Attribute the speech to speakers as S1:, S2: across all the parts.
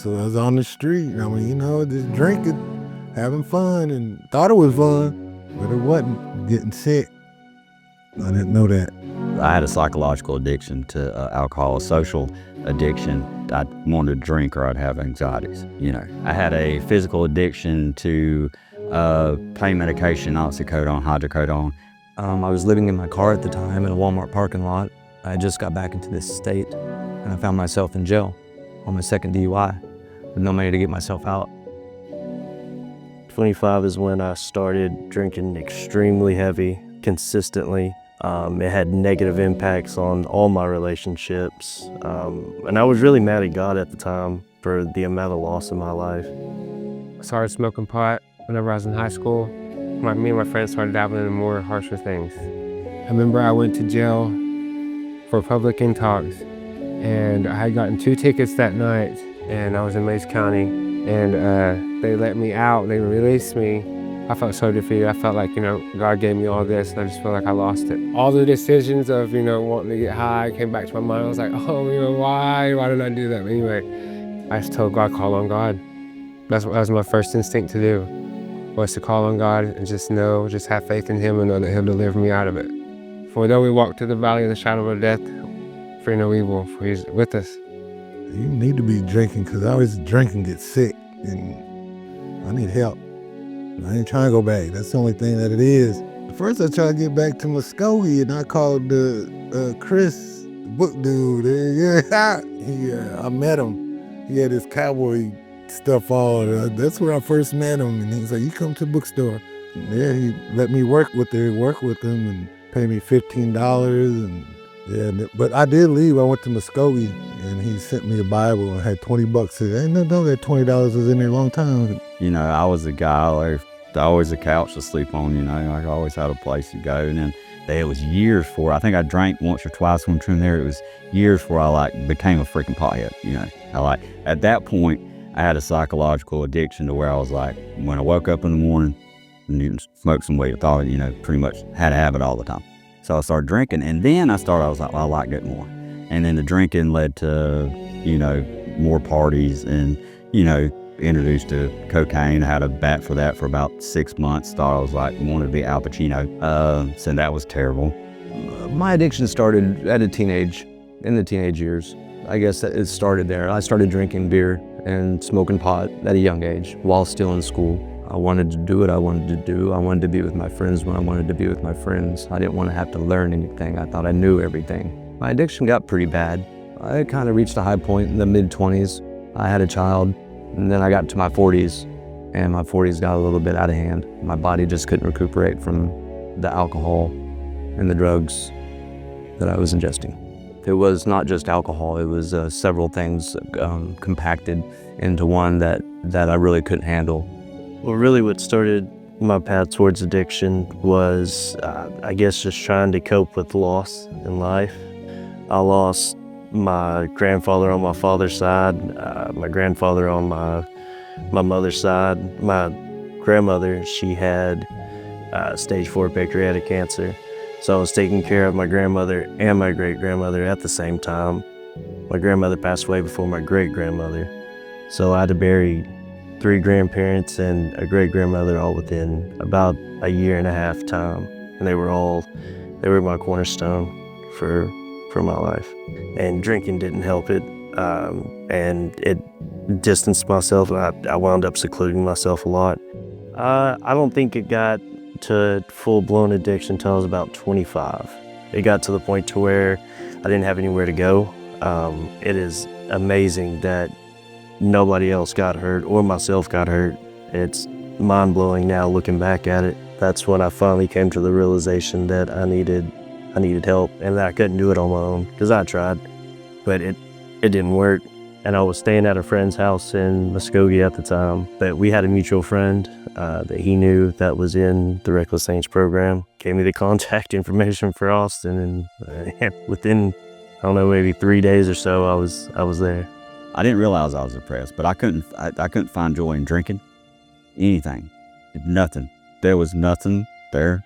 S1: so I was on the street. I mean, just drinking, having fun, and thought it was fun, but it wasn't. Getting sick. I didn't know that.
S2: I had a psychological addiction to alcohol, a social addiction. I wanted to drink or I'd have anxieties. I had a physical addiction to pain medication, oxycodone, hydrocodone.
S3: I was living in my car at the time in a Walmart parking lot. I just got back into this state and I found myself in jail on my second DUI with no money to get myself out.
S4: 25 is when I started drinking extremely heavy, consistently. It had negative impacts on all my relationships. And I was really mad at God at the time for the amount of loss in my life.
S5: I started smoking pot whenever I was in high school. Me and my friends started dabbling in more harsher things. I remember I went to jail for public intox, and I had gotten 2 tickets that night, and I was in Mays County, and they let me out, they released me. I felt so defeated. I felt like, God gave me all this, and I just felt like I lost it. All the decisions of, wanting to get high came back to my mind. I was like, why did I do that? But anyway, I just told God, call on God. That was my first instinct to do, was to call on God and just have faith in Him and know that He'll deliver me out of it. For though we walk through the valley of the shadow of death, fear no evil, for He's with us.
S1: You need to be drinking, because I was drinking, get sick, and I need help. I ain't trying to go back. That's the only thing that it is. At first I tried to get back to Muskogee, and I called Chris, the book dude. I met him. He had his cowboy stuff on. That's where I first met him, and he was like, you come to the bookstore. And yeah, he let me work with him and pay me $15. But I did leave. I went to Muskogee, and he sent me a Bible and had $20. I didn't know that $20 was in there a long time.
S2: I was a guy, always a couch to sleep on, I always had a place to go. And then it was years before, I think I drank once or twice when between there. It was years before I became a freaking pothead, at that point, I had a psychological addiction to where I was like, when I woke up in the morning and smoked some weed, I thought, pretty much had to have it all the time. So I started drinking, and then I was like, well, I liked it more. And then the drinking led to, more parties and, introduced to cocaine. I had a bat for that for about 6 months. Thought I was wanted to be Al Pacino. So that was terrible.
S3: My addiction started in the teenage years. I guess it started there. I started drinking beer and smoking pot at a young age while still in school. I wanted to do what I wanted to do. I wanted to be with my friends when I wanted to be with my friends. I didn't want to have to learn anything. I thought I knew everything. My addiction got pretty bad. I kind of reached a high point in the mid-20s. I had a child, and then I got to my 40s, and my 40s got a little bit out of hand. My body just couldn't recuperate from the alcohol and the drugs that I was ingesting. It was not just alcohol, it was several things compacted into one that I really couldn't handle.
S4: Well, really what started my path towards addiction was, I guess, just trying to cope with loss in life. I lost my grandfather on my father's side, my grandfather on my mother's side. My grandmother, she had stage 4 pancreatic cancer. So I was taking care of my grandmother and my great-grandmother at the same time. My grandmother passed away before my great-grandmother. So I had to bury 3 grandparents and a great-grandmother all within about a year and a half time. And they were my cornerstone for my life. And drinking didn't help it. And it distanced myself. I wound up secluding myself a lot. I don't think it got to full-blown addiction until I was about 25. It got to the point to where I didn't have anywhere to go. It is amazing that nobody else got hurt or myself got hurt. It's mind-blowing now looking back at it. That's when I finally came to the realization that I needed help and that I couldn't do it on my own, because I tried, but it didn't work. And I was staying at a friend's house in Muskogee at the time, but we had a mutual friend that he knew that was in the Reckless Saints program, gave me the contact information for Austin, and within, I don't know, maybe 3 days or so, I was there.
S2: I didn't realize I was depressed, but I couldn't find joy in drinking anything, nothing. There was nothing there,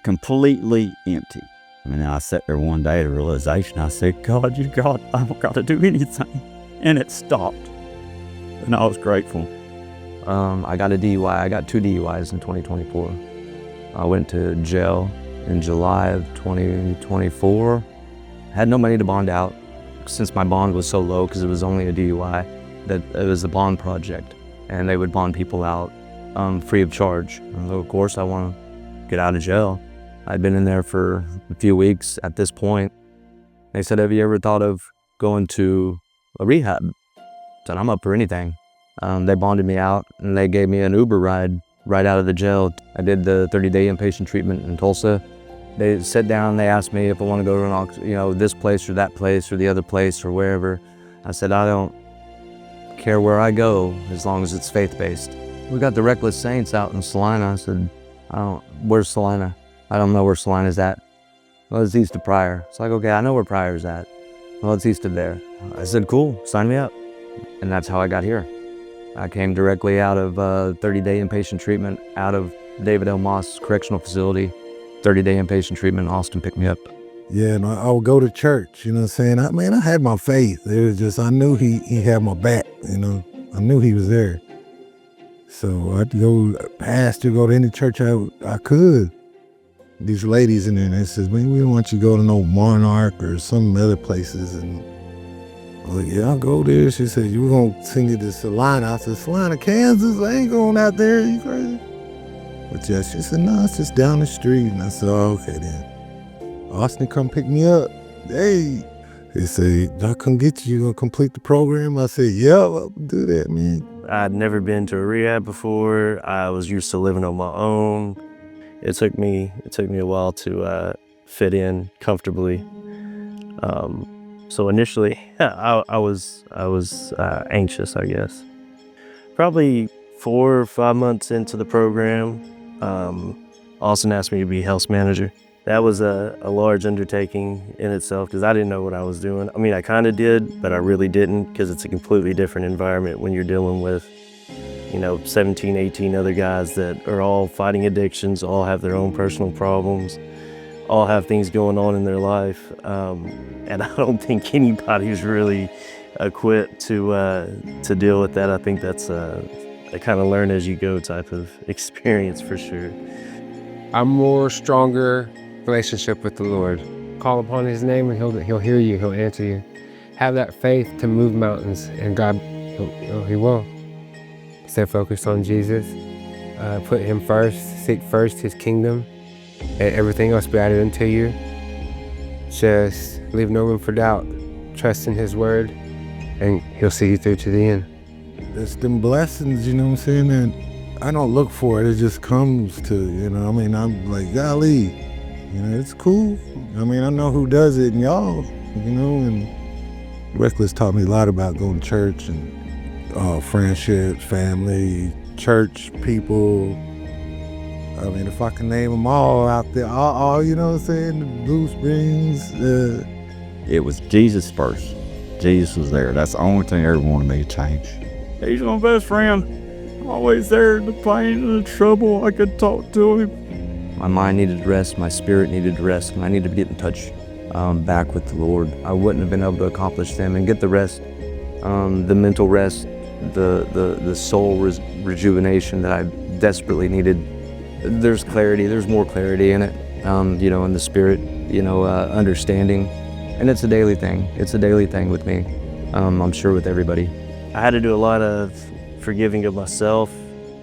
S2: completely empty. And then I sat there one day at a realization. I said, God, I don't got to do anything. And it stopped. and I was grateful.
S3: I got a DUI. I got 2 DUIs in 2024. I went to jail in July of 2024. Had no money to bond out since my bond was so low because it was only a DUI. That it was a bond project, and they would bond people out free of charge. And so of course, I want to get out of jail. I'd been in there for a few weeks at this point. They said, "Have you ever thought of going to a rehab?" I said, "I'm up for anything." They bonded me out, and they gave me an Uber ride right out of the jail. I did the 30-day inpatient treatment in Tulsa. They sat down, they asked me if I want to go to this place or that place or the other place or wherever. I said, "I don't care where I go as long as it's faith-based." We got the Reckless Saints out in Salina. I said, "Where's Salina?" "I don't know where Salina's at." "Well, it's east of Pryor." It's like, "Okay, I know where Pryor's at." "Well, it's east of there." I said, "Cool, sign me up." And that's how I got here. I came directly out of 30-day inpatient treatment out of David L. Moss Correctional Facility. 30-day inpatient treatment. Austin picked me up.
S1: Yeah, and I would go to church, you know what I'm saying? I had my faith. It was just, I knew he had my back, you know? I knew he was there. So I'd go to any church I could. These ladies in there, they said, "We don't want you to go to no Monarch or some other places." And I was like, "Yeah, I'll go there." She said, "You were going to send you to Salina." I said, "Salina, Kansas? I ain't going out there. You crazy?" But yeah, she said, "No, it's just down the street." And I said, "Oh, okay then." Austin come pick me up. Hey, he said, "I come get you. You gonna complete the program?" I said, "Yeah, I'll do that, man."
S4: I'd never been to a rehab before. I was used to living on my own. It took me a while to fit in comfortably. So initially, I was anxious, I guess. Probably 4 or 5 months into the program, Austin asked me to be house manager. That was a large undertaking in itself because I didn't know what I was doing. I mean, I kind of did, but I really didn't because it's a completely different environment when you're dealing with 17, 18 other guys that are all fighting addictions, all have their own personal problems, all have things going on in their life. And I don't think anybody's really equipped to deal with that. I think that's a kind of learn as you go type of experience for sure.
S5: A more stronger relationship with the Lord. Call upon His name and He'll hear you, He'll answer you. Have that faith to move mountains, and God, He will. Stay focused on Jesus. Put Him first. Seek first His kingdom, and everything else be added unto you. Just leave no room for doubt. Trust in His word, and He'll see you through to the end.
S1: It's them blessings, you know what I'm saying? And I don't look for it. It just comes to, I'm like, golly, it's cool. I know who does it, and y'all, and Reckless taught me a lot about going to church and friendships, family, church people. If I can name them all out there, all you know what I'm saying, the Blue Springs.
S2: It was Jesus first. Jesus was there. That's the only thing I ever wanted me to change. He's my best friend. Always there in the pain and the trouble. I could talk to him.
S3: My mind needed rest, my spirit needed rest, and I needed to get in touch back with the Lord. I wouldn't have been able to accomplish them and get the rest, the mental rest, the soul rejuvenation that I desperately needed. There's clarity, there's more clarity in it, in the spirit, understanding. And it's a daily thing. It's a daily thing with me. I'm sure with everybody.
S4: I had to do a lot of forgiving of myself,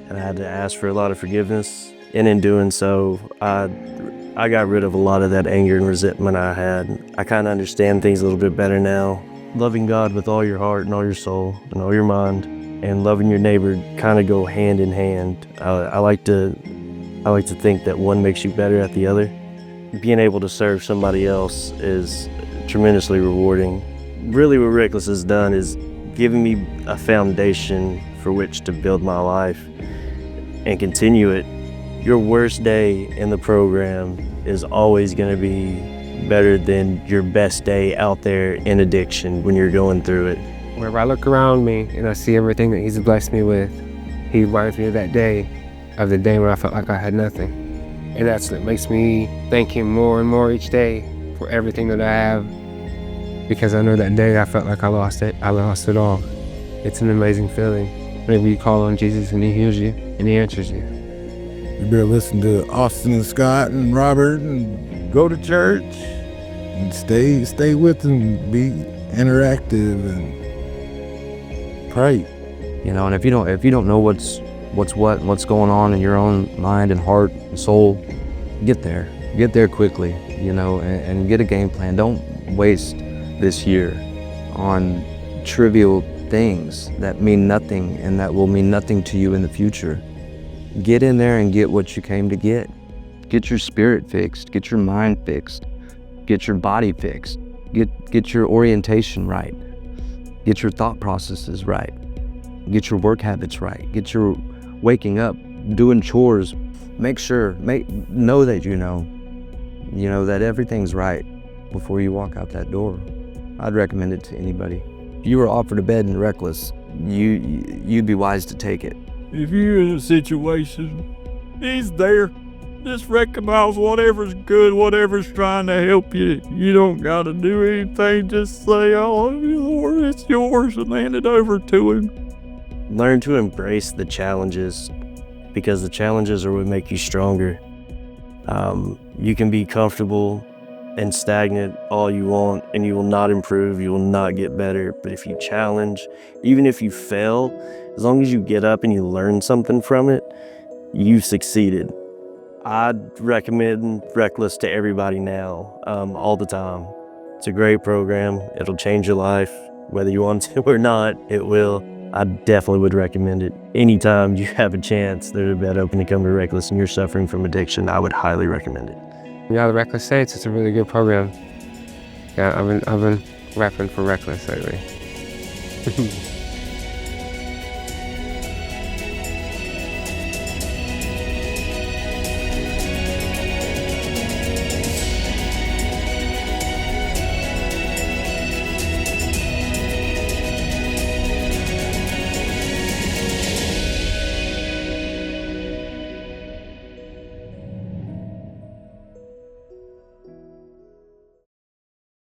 S4: and I had to ask for a lot of forgiveness. And in doing so, I got rid of a lot of that anger and resentment I had. I kind of understand things a little bit better now. Loving God with all your heart and all your soul and all your mind, and loving your neighbor kind of go hand in hand. I like to think that one makes you better at the other. Being able to serve somebody else is tremendously rewarding. Really what Reckless has done is giving me a foundation for which to build my life and continue it. Your worst day in the program is always going to be better than your best day out there in addiction when you're going through it.
S5: Whenever I look around me and I see everything that He's blessed me with, He reminds me of that day, of the day when I felt like I had nothing. And that's what makes me thank Him more and more each day for everything that I have, because I know that day I felt like I lost it all. It's an amazing feeling whenever you call on Jesus and he heals you and he answers you.
S1: You better listen to Austin and Scott and Robert and go to church and stay with them, be interactive and pray.
S3: You know, and if you don't know what's going on in your own mind and heart and soul, get there quickly, you know, and get a game plan. Don't waste this year on trivial things that mean nothing and that will mean nothing to you in the future. Get in there and get what you came to get. Get your spirit fixed, get your mind fixed, get your body fixed, get your orientation right, get your thought processes right, get your work habits right, get your waking up, doing chores. Know that you know that everything's right before you walk out that door. I'd recommend it to anybody. If you were offered a bed and reckless, you'd be wise to take it.
S6: If you're in a situation, he's there. Just recognize whatever's good, whatever's trying to help you. You don't got to do anything. Just say, oh, Lord, it's yours, and hand it over to him.
S4: Learn to embrace the challenges, because the challenges are what make you stronger. You can be comfortable and stagnant all you want, and you will not improve, you will not get better. But if you challenge, even if you fail, as long as you get up and you learn something from it, you've succeeded. I'd recommend Reckless to everybody now, all the time. It's a great program. It'll change your life. Whether you want to or not, it will. I definitely would recommend it. Anytime you have a chance, there's a bed open to come to Reckless and you're suffering from addiction, I would highly recommend it.
S5: Yeah, the Reckless Saints, it's a really good program. Yeah, I've been repping for Reckless lately.